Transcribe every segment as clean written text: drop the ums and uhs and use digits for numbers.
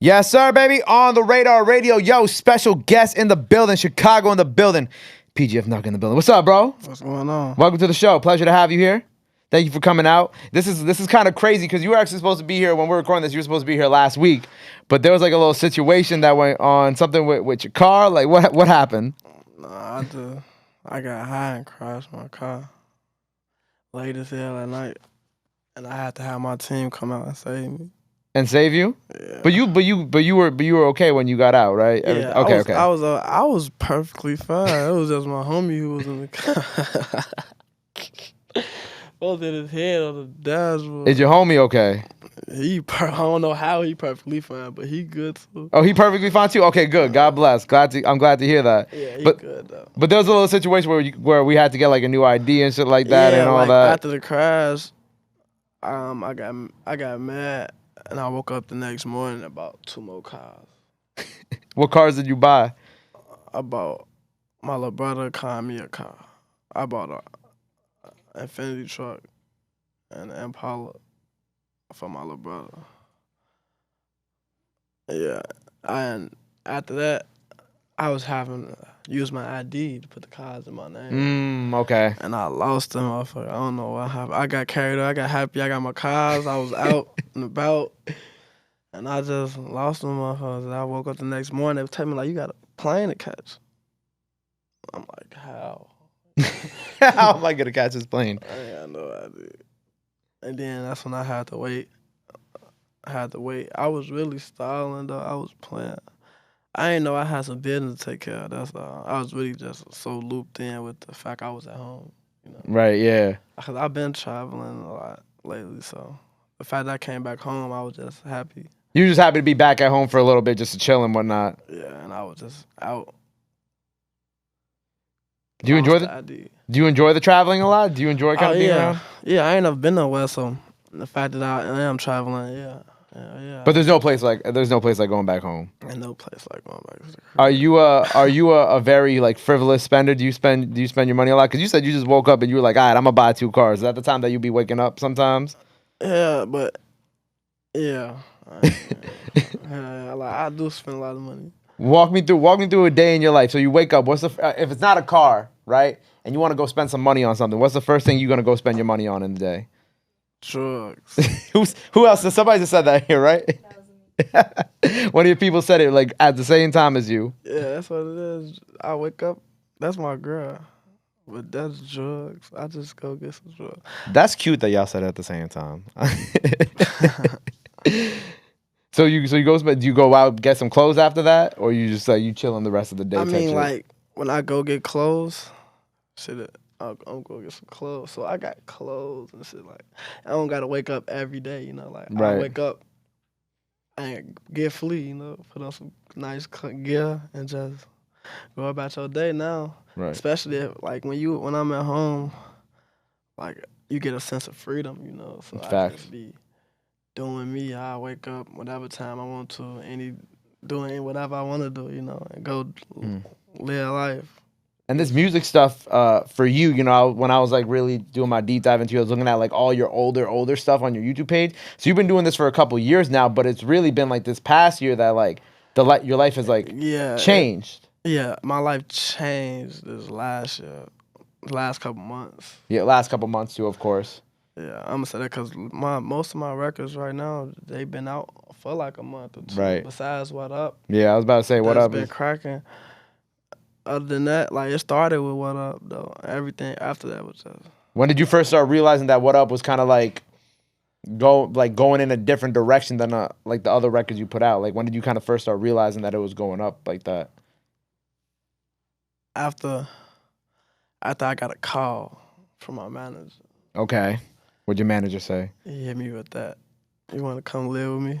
Yes, sir, baby. On the Radar Radio. Yo, special guest in the building. Chicago in the building. PGF Nuk in the building. What's up, bro? What's going on? Welcome to the show. Pleasure to have you here. Thank you for coming out. This is kind of crazy because you were actually supposed to be here when we were recording this. You were supposed to be here last week, but there was like a little situation that went on, something with your car. Like what happened? Nah, I got high and crashed my car late as hell at night, and I had to have my team come out and save me. And save you? Yeah. But you were okay when you got out, right? Yeah. Okay. I was perfectly fine. It was just my homie who was in the car. Both in his head on the dashboard. Is your homie okay? I don't know how he perfectly fine, but he good too. Oh, he perfectly fine too. Okay, good. God bless. I'm glad to hear that. Yeah, he but, good though. But there was a little situation where we had to get like a new ID and shit like that and all like that. After the crash, I got mad and I woke up the next morning about 2 more cars. What cars did you buy? I bought my little brother called me a car. I bought a Infinity truck and an Impala for my little brother. Yeah, and after that, I was having to use my ID to put the cars in my name. Okay. And I lost them, motherfucker. I don't know what happened. I got carried away. I got happy. I got my cars. I was out and about. And I just lost them, motherfuckers. And I woke up the next morning. They was telling me, like, you got a plane to catch. I'm like, how? How am I going to catch this plane? I ain't got no idea. And then that's when I had to wait. I was really stalling, though. I was playing. I didn't know I had some business to take care of. That's all. I was really just so looped in with the fact I was at home. You know? Right, yeah. Because I've been traveling a lot lately, so the fact that I came back home, I was just happy. You were just happy to be back at home for a little bit just to chill and whatnot. Yeah, and I was just out. Do you enjoy the traveling a lot? Do you enjoy kind of being around? Yeah, I ain't never been nowhere, so the fact that I am traveling, yeah. But there's no place like going back home. Ain't no place like going back. Are you a very like frivolous spender? Do you spend your money a lot? Because you said you just woke up and you were like, all right, I'm gonna buy 2 cars. Is that the time that you be waking up sometimes? Yeah, but yeah, I do spend a lot of money. Walk me through a day in your life. So you wake up. If it's not a car, right? And you want to go spend some money on something. What's the first thing you're gonna go spend your money on in the day? Drugs. Who else? Somebody just said that here, right? One of your people said it like at the same time as you. Yeah, that's what it is. I wake up. That's my girl. But that's drugs. I just go get some drugs. That's cute that y'all said it at the same time. So you go, do you go out get some clothes after that, or you just you chilling the rest of the day? I mean, like when I go get clothes, I'm gonna get some clothes. So I got clothes and shit. Like I don't gotta wake up every day, you know. Like right. I wake up and get flea, you know, put on some nice gear and just go about your day now. Right. Especially when I'm at home, like you get a sense of freedom, you know. So Facts. I just be doing me. I wake up whatever time I want to, doing whatever I want to do, you know, and go live life. And this music stuff for you, you know, when I was like really doing my deep dive into it, I was looking at like all your older stuff on your YouTube page. So you've been doing this for a couple years now, but it's really been like this past year that like your life has like changed. My life changed this last year, last couple months. Yeah, last couple months too, of course. Yeah, I'm gonna say that because most of my records right now, they've been out for like a month or 2. Right. Besides Whaddup. Yeah, I was about to say Whaddup been cracking. Other than that, like it started with Whaddup though. Everything after that was just. When did you first start realizing that Whaddup was kind of like going in a different direction than like the other records you put out? Like when did you kind of first start realizing that it was going up like that? After I got a call from my manager. Okay. What'd your manager say? He hit me with that. You want to come live with me?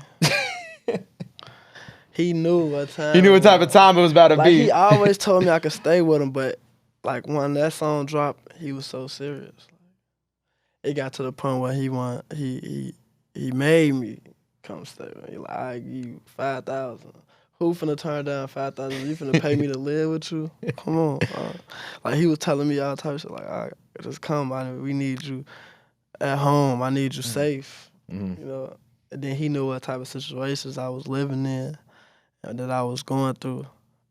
He knew what time. He knew what type of time it was about to be. He always told me I could stay with him, but like when that song dropped, he was so serious. It got to the point where he made me come stay with him. He like, I give you 5,000. Who finna turn down 5,000? You finna pay me to live with you? Come on. Like he was telling me all types of shit. Like, all right, just come. We need you at home. I need you safe. Mm-hmm. You know. And then he knew what type of situations I was living in and that I was going through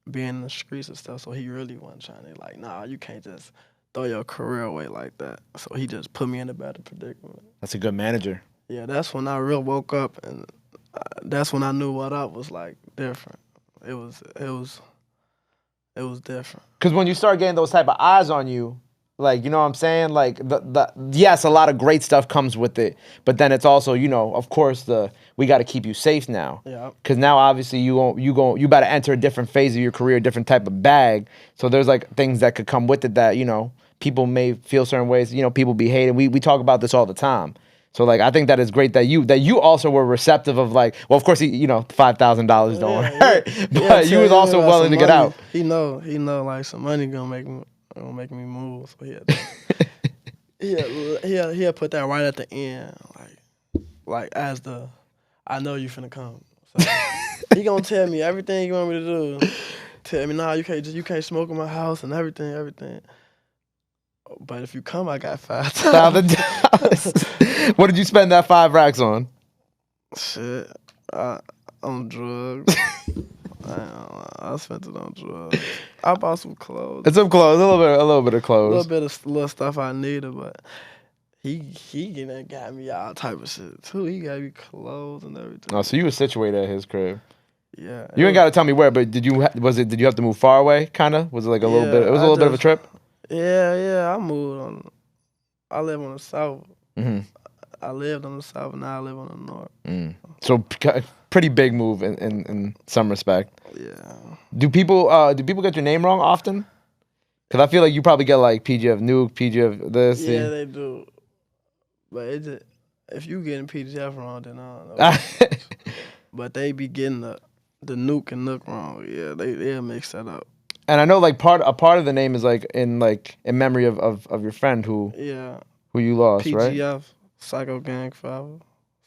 being in the streets and stuff. So he really wasn't trying to like, nah, you can't just throw your career away like that. So he just put me in a better predicament. That's a good manager. Yeah, that's when I real woke up, and that's when I knew Whaddup was like different. It was different. Because when you start getting those type of eyes on you, like, you know what I'm saying? Like, yes, a lot of great stuff comes with it, but then it's also, you know, of course, we got to keep you safe now. Yeah. Because now, obviously, you about to enter a different phase of your career, a different type of bag. So there's like things that could come with it that, you know, people may feel certain ways. You know, people be hating. We talk about this all the time. So like, I think that is great that you also were receptive of like, well, of course, $5,000 don't hurt, but you was also willing to get out. He know, like some money gonna make me move. So he'll put that right at the end, like as I know you finna come. So he gonna tell me everything you want me to do. Tell me, nah, you can't smoke in my house and everything. But if you come, I got $5,000. What did you spend that 5 racks on? Shit, on drugs. I spent it on drugs. I bought some clothes. It's some clothes, a little bit of clothes. A little bit of little stuff I needed, but he got me all type of shit too. He got me clothes and everything. Oh, so you were situated at his crib. Yeah. You ain't got to tell me where, but did you have to move far away? Kind of? Was it like a little bit? It was a little bit of a trip. Yeah. I moved on. I live on the south. Mm-hmm. I lived on the south, and now I live on the north. Mm. So pretty big move in some respect. Yeah. Do people get your name wrong often? Because I feel like you probably get like PGF Nuk, PGF this. Yeah, they do. But it's just, if you getting PGF wrong, then I don't know. But they be getting the Nuk and Nuk wrong. Yeah, they'll mix that up. And I know like a part of the name is like in memory of your friend who you lost, PGF, right? PGF, Psycho Gang Forever,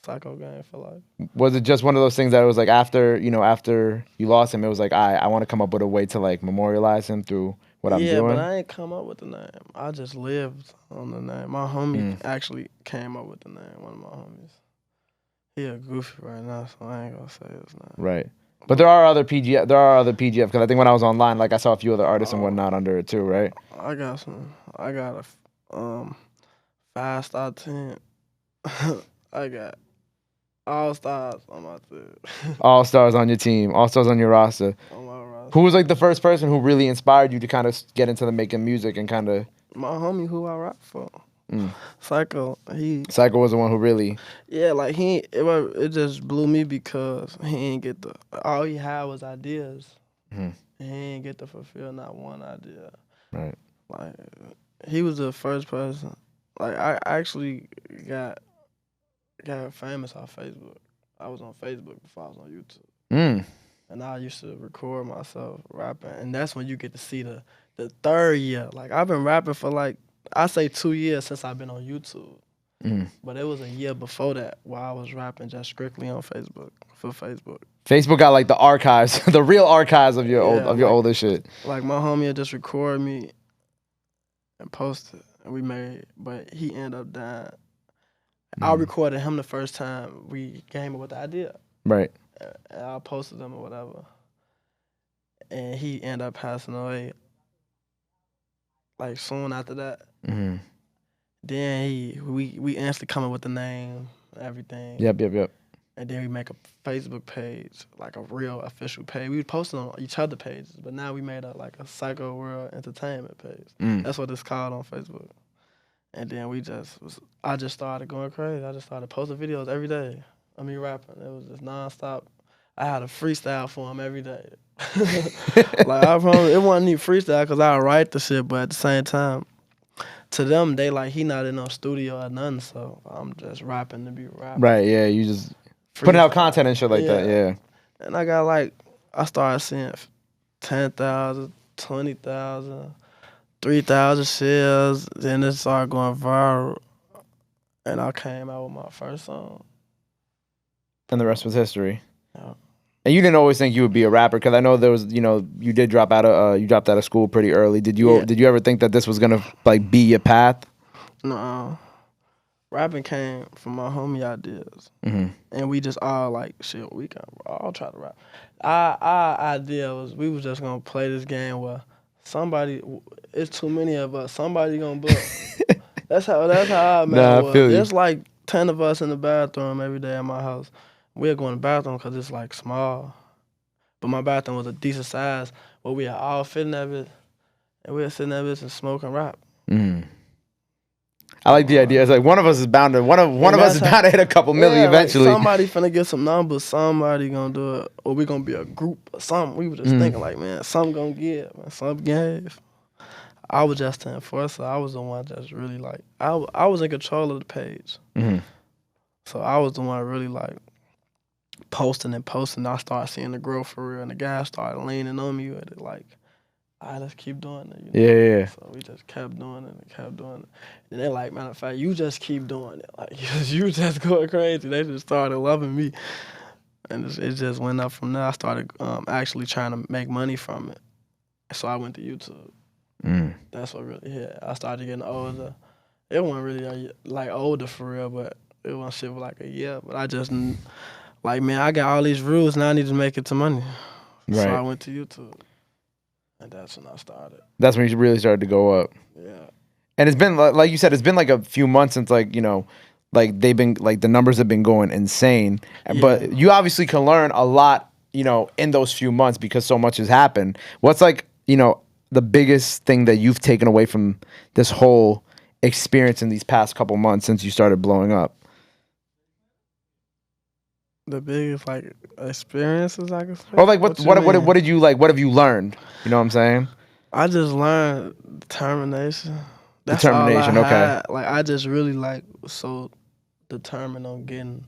Psycho Gang for life. Was it just one of those things that it was like after you lost him, it was like I want to come up with a way to like memorialize him through what I'm doing? Yeah, but I ain't come up with the name. I just lived on the name. My homie actually came up with the name. One of my homies. He a goofy right now, so I ain't gonna say his name. Right. But there are other PGF because I think when I was online, like I saw a few other artists and whatnot under it too, right? I got a 5-star 10. I got all stars on my team. All stars on your team, all stars on your roster. On my roster. Who was like the first person who really inspired you to kind of get into the making music and kind of? My homie who I rap for. Psycho. Psycho was the one who really. Yeah, like it just blew me because he ain't get all he had was ideas. And he ain't get to fulfill not one idea. Right. Like he was the first person. Like I actually got famous off Facebook. I was on Facebook before I was on YouTube. And I used to record myself rapping, and that's when you get to see the third year. Like I've been rapping for like I say 2 years since I've been on YouTube. But it was a year before that while I was rapping just strictly on Facebook for Facebook. Facebook got like the archives, the real archives of your older shit. Like my homie had just recorded me and posted, and we made, but he ended up dying. I recorded him the first time we came up with the idea. Right. And I posted him or whatever. And he ended up passing away like soon after that. Then we instantly come up with the name, everything. Yep. And then we make a Facebook page, like a real official page. We posted on each other pages, but now we made a Psycho World Entertainment page. That's what it's called on Facebook. And then I just started going crazy. I just started posting videos every day of me rapping. It was just nonstop. I had a freestyle for him every day. Like I promise, it wasn't even freestyle because I write the shit, but at the same time, to them, they like, he not in no studio or nothing, so I'm just rapping to be rapping. Right, yeah, you just putting out content and shit like that, yeah. And I got I started seeing 10,000, 20,000, 3,000 shares, then it started going viral, and I came out with my first song. And the rest was history. Yeah. And you didn't always think you would be a rapper, because I know there was, you did dropped out of school pretty early. Did you ever think that this was gonna be your path? No. rapping came from my homie ideas. And we just all like, shit, we can all try to rap. Our idea was we was just gonna play this game where it's too many of us, somebody gonna book. That's how I man was. There's like 10 of us in the bathroom every day at my house. We're going to the bathroom because it's like small. But my bathroom was a decent size where we are all fitting that bitch. And we were sitting that bitch and smoking rap. I like the idea. It's like one of us is bound to one of us is bound to hit a couple million eventually. Like somebody finna get some numbers. Somebody gonna do it, or we gonna be a group or something. We were just thinking like, man, something gonna give, man, something gave. I was just the enforcer. I was the one that's really like I was in control of the page. So I was the one really like posting. I started seeing the growth for real, and the guys started leaning on me with it like. Let's keep doing it. Yeah. So we just kept doing it. And they're like, matter of fact, you just keep doing it. Like, you just going crazy. They just started loving me. And it just went up from there. I started actually trying to make money from it. So I went to YouTube. That's what really hit. I started getting older. It wasn't really like older for real, but it wasn't shit for like a year. But I just, like, man, I got all these rules, now I need to make it to money. Right. So I went to YouTube. And that's when I started. That's when you really started to go up. Yeah. And it's been, like you said, it's been like a few months since, like, you know, like they've been, like the numbers have been going insane. Yeah. But you obviously can learn a lot, you know, in those few months because so much has happened. What's like, you know, the biggest thing that you've taken away from this whole experience in these past couple months since you started blowing up? The biggest like experiences I could say. Or like what did you like? What have you learned? You know what I'm saying? I just learned determination. That's determination. All I had. Like I just really like was so determined on getting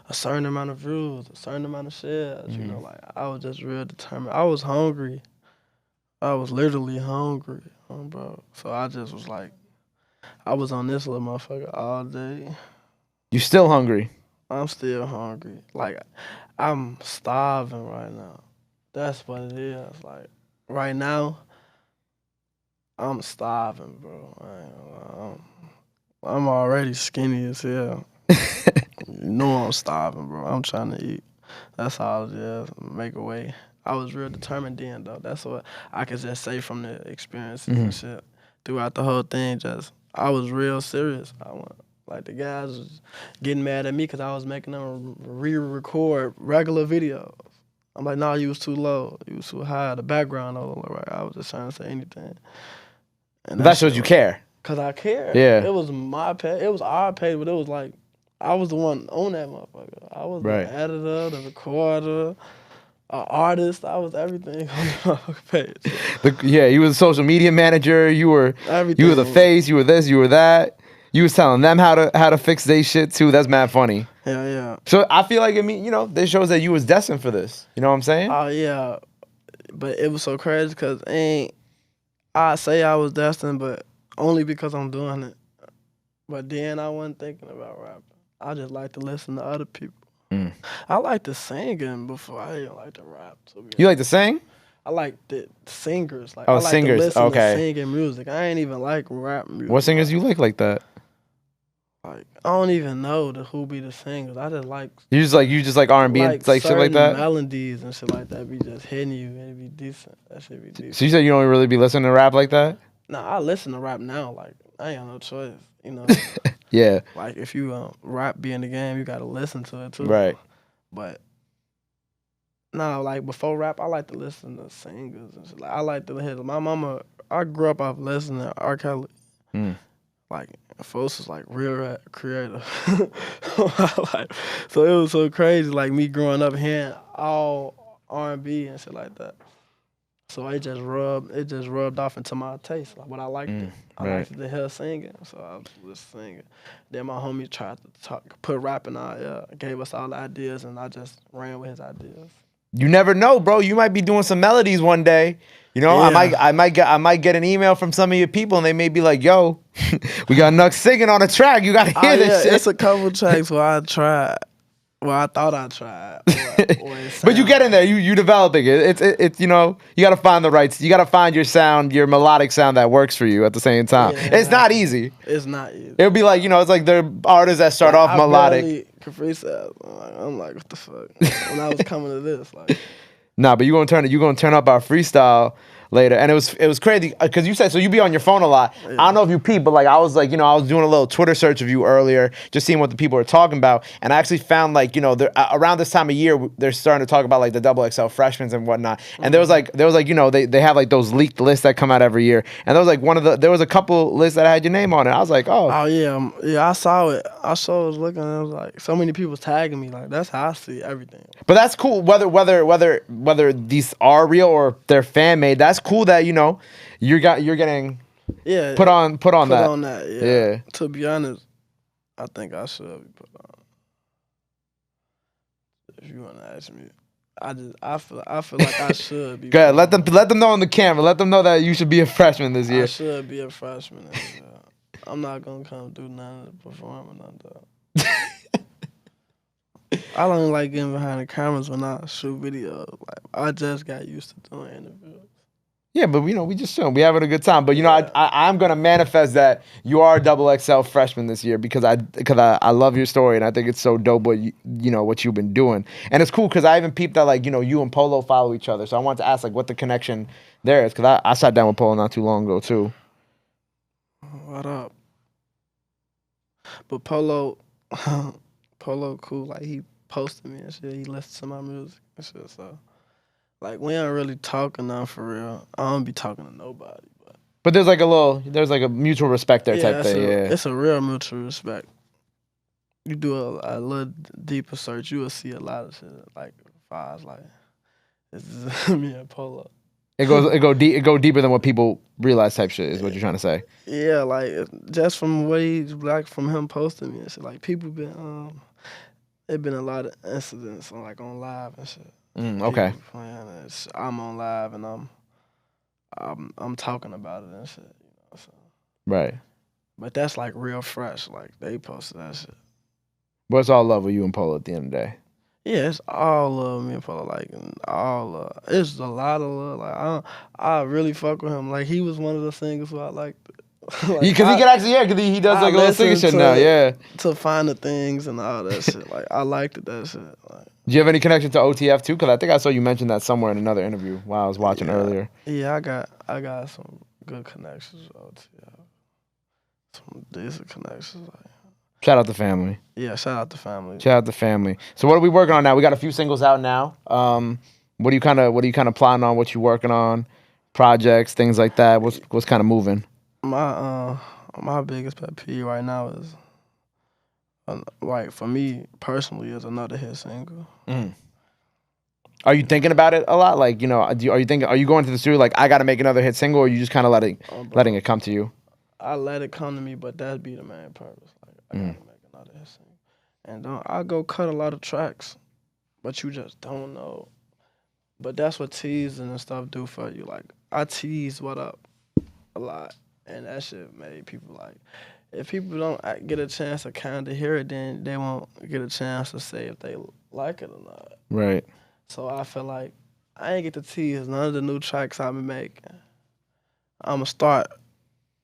a certain amount of views, a certain amount of shares. You know, like I was just real determined. I was hungry. I was literally hungry, bro. So I just was like, I was on this little motherfucker all day. You still hungry? I'm still hungry. Like, I'm starving right now. That's what it is. Like, right now, I'm starving, bro. I'm already skinny as hell. You know I'm starving, bro. I'm trying to eat. That's all it is. Make a way. I was real determined then, though. That's what I could just say from the experiences and shit. Throughout the whole thing, I was real serious. Like, the guys was getting mad at me because I was making them re-record regular videos. I'm like, nah, you was too low. You was too high. The background don't look right. I was just trying to say anything. And that shows you care. Because I care. Yeah. It was my page. It was our page, but it was like, I was the one on that motherfucker. I was the editor, the recorder, an artist. I was everything on the page. You were the social media manager. You were everything. You were the face. You were this. You were that. You was telling them how to fix their shit too. That's mad funny. Yeah. So I feel like, I mean, you know, this shows that you was destined for this. You know what I'm saying? Oh yeah, but it was so crazy because I say I was destined, but only because I'm doing it. But then I wasn't thinking about rapping. I just like to listen to other people. I like to sing before I didn't like to rap. You like to sing? I like the singers. Like, I like singers. To listen to singing music. I ain't even like rap music. What singers you like that? Like I don't even know who be the singers. I just like you just like R&B and like shit like that. Melodies and shit like that be just hitting you and it be decent. That shit be decent. So you said you don't really be listening to rap like that? Nah, I listen to rap now. Like I ain't got no choice. You know. Yeah. Like if you rap be in the game, you gotta listen to it too. Right. But no, like before rap, I like to listen to singers and shit. Like I like to hear my mama. I grew up off listening to R. Kelly. Like folks was like real creative. So it was so crazy. Like me growing up hearing all R&B and shit like that. So it just rubbed off into my taste. Like what I liked it. I liked to hear singing, so I was just singing. Then my homie tried to put rapping out. Gave us all the ideas, and I just ran with his ideas. You never know, bro. You might be doing some melodies one day. You know, yeah. I might get an email from some of your people, and they may be like, "Yo, we got Nuk singing on a track. You gotta hear this shit." It's a couple tracks where I tried Well, I thought I tried. Or it But you sound get in like- there, you developing it. It's you know, you gotta find the right, you gotta find your sound, your melodic sound that works for you at the same time. Yeah, It's not exactly. easy. It's not easy. It'll be like, you know, it's like the artists that start off I melodic. barely could freestyle. I'm like, what the fuck? When I was coming to this, like, Nah, but you gonna turn up our freestyle later, and it was crazy because you said so you be on your phone a lot. I don't know if you peep, but like I was like, you know, I was doing a little Twitter search of you earlier, just seeing what the people were talking about, and I actually found like, you know, around this time of year they're starting to talk about like the XXL Freshmen and whatnot, and there was like you know they have like those leaked lists that come out every year, and there was like there was a couple lists that had your name on it. I was like, oh, oh yeah, I saw it. I was looking, and it was like so many people tagging me. Like that's how I see everything. but that's cool. Whether these are real or they're fan made, that's cool that you know you're getting Yeah, put on that. Put on that. Yeah. Yeah. To be honest, I think I should be put on. If you want to ask me, I feel like I should be. Go ahead, put on. let them know on the camera. Let them know that you should be a freshman this year. I should be a freshman. This year. I'm not gonna come do none of the performing on that. I don't like getting behind the cameras when I shoot videos. Like I just got used to doing interviews. Yeah, but you know, we just we having a good time. But you know, I'm gonna manifest that you are a XXL freshman this year because I love your story and I think it's so dope what you know what you've been doing. And it's cool because I even peeped that like, you know, you and Polo follow each other. So I wanted to ask like what the connection there is because I sat down with Polo not too long ago too. What up? But Polo cool. Like he posted me and shit. He listened to my music and shit. So like we ain't really talking now for real. I don't be talking to nobody. But there's like a mutual respect there type thing. It's a real mutual respect. You do a little deeper search, you will see a lot of shit. Like files, like it's me and Polo. It go deeper than what people realize type shit is what you're trying to say. Yeah, like just from what he's like from him posting me and shit. Like people been it been a lot of incidents on like on live and shit. Okay. People playing and I'm on live and I'm talking about it and shit. You know, so. Right. But that's like real fresh. Like they posted that shit. But it's all love with you and Polo at the end of the day. Yeah, it's all love, me and Polo. Like all love. It's a lot of love. Like I really fuck with him. Like he was one of the singers who I liked. Because he can actually, yeah, because he does like a little singing shit now, yeah. To find the things and all that shit. Like I liked that shit. Like, do you have any connection to OTF too? Because I think I saw you mention that somewhere in another interview while I was watching earlier. Yeah, I got some good connections with OTF. Some decent connections. Like, shout out to family. yeah, shout out to family. Shout out to family. So what are we working on now? We got a few singles out now. What are you kind of plotting on? What you working on? Projects, things like that. What's kind of moving? My biggest pet peeve right now is like for me personally is another hit single. Are you thinking about it a lot? Like, you know, are you going to the studio like I got to make another hit single, or are you just kind of letting it come to you? I let it come to me, but that'd be the main purpose. Like I gotta make another hit single, and I go cut a lot of tracks, but you just don't know. But that's what teasing and stuff do for you. Like I tease Whaddup a lot, and that shit made people like. If people don't get a chance to kind of hear it, then they won't get a chance to say if they like it or not. Right. So I feel like I ain't get to tease none of the new tracks I've been making. I'm going to start,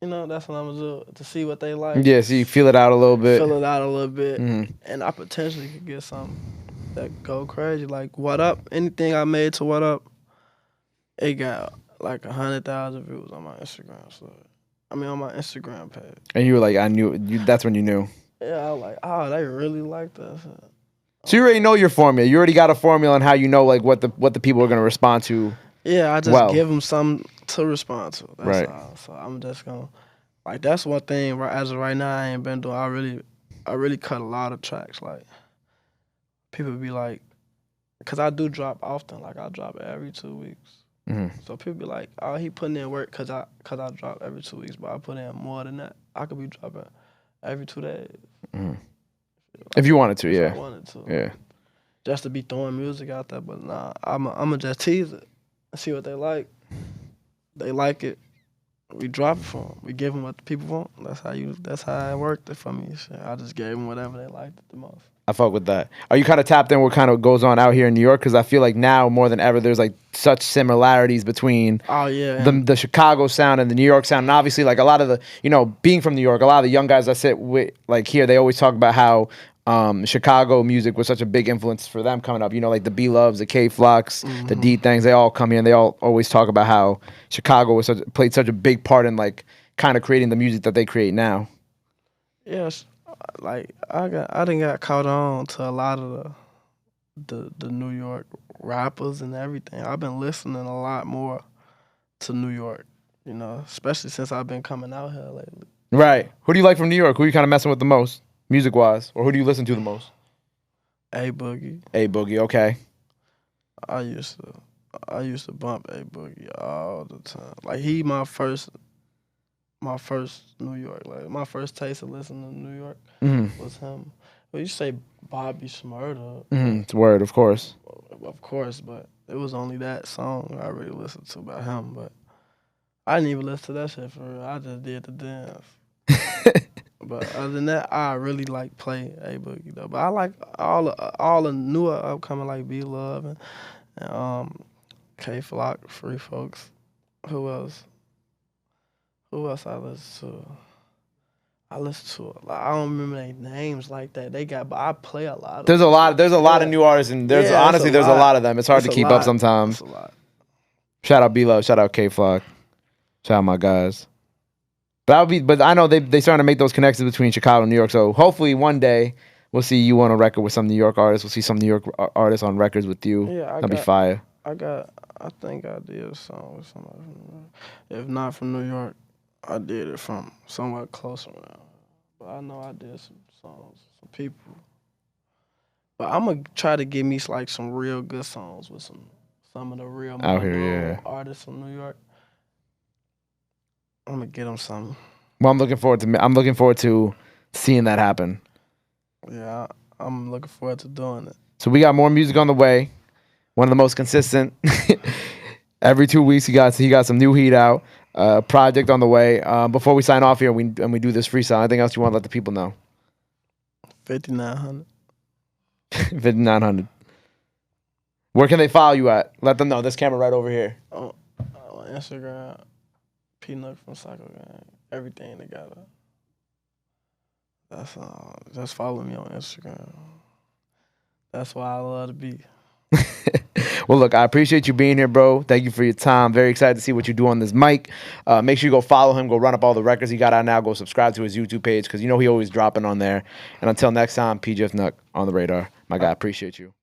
you know, that's what I'm going to do, to see what they like. Yeah, so you feel it out a little bit. Fill it out a little bit, and I potentially could get something that go crazy. Like Whaddup, anything I made to Whaddup, it got like 100,000 views on my Instagram story. I mean, on my Instagram page. And you were like, that's when you knew. Yeah, I was like, oh, they really like that. So you already know your formula. You already got a formula on how you know like what the people are gonna respond to. Yeah, I just give them something to respond to. That's right. all. So I'm just gonna like that's one thing. As of right now, I ain't been doing. I really cut a lot of tracks. Like people be like, cause I do drop often. Like I drop every 2 weeks. So people be like, oh, he putting in work cause I drop every 2 weeks, but I put in more than that. I could be dropping every 2 days. If you wanted to, yeah. If I wanted to. Yeah. Just to be throwing music out there, but nah, I'ma just tease it and see what they like. They like it, we drop it for them. We give them what the people want. That's how it worked for me. Shit. I just gave them whatever they liked the most. I fuck with that. Are you kind of tapped in what kind of goes on out here in New York? Because I feel like now more than ever, there's like such similarities between the Chicago sound and the New York sound. And obviously, like a lot of the, being from New York, a lot of the young guys I sit with, like here, they always talk about how Chicago music was such a big influence for them coming up. Like the B Loves, the K Flocks, the D Things, they all come here and they all always talk about how Chicago played such a big part in like kind of creating the music that they create now. Yes. Like I done got caught on to a lot of the New York rappers and everything. I've been listening a lot more to New York, especially since I've been coming out here lately. Right. Who do you like from New York? Who are you kind of messing with the most, music wise, or who do you listen to the most? A Boogie. A Boogie. Okay. I used to bump A Boogie all the time. Like he my first New York, like my first taste of listening to New York was him. Well, you say Bobby Shmurda. It's a word, of course. Of course, but it was only that song I really listened to by him. But I didn't even listen to that shit for real. I just did the dance. But other than that, I really like play A Boogie though. But I like all the newer upcoming like B Love and K Flock, Free Folks. Who else? Who else I listen to? I don't remember their names like that. But I play a lot of There's a lot of new artists, and there's a lot of them. It's hard to keep up sometimes. It's a lot. Shout out B Love, shout out K Flock. Shout out my guys. But I know they starting to make those connections between Chicago and New York. So hopefully one day we'll see you on a record with some New York artists. We'll see some New York artists on records with you. Yeah, that'd be fire. I think I did a song with somebody from New York. If not from New York, I did it from somewhere closer now. But I know I did some songs, some people. But I'm going to try to give me like some real good songs with some of the real out here, artists from New York. I'm going to get them something. Well, I'm looking forward to seeing that happen. Yeah, I'm looking forward to doing it. So we got more music on the way. One of the most consistent. Every 2 weeks he got some new heat out. Project on the way. Before we sign off here, we do this freestyle. Anything else you want to let the people know? 5900. 5900. Where can they follow you at? Let them know. This camera right over here. On Instagram, P Nuk from Psycho Gang. Everything together. That's just follow me on Instagram. That's why I love to be. Well, look, I appreciate you being here, bro. Thank you for your time. Very excited to see what you do on this mic. Make sure you go follow him. Go run up all the records he got out now. Go subscribe to his YouTube page because he always dropping on there. And until next time, PGF Nuk on the radar. My guy, appreciate you.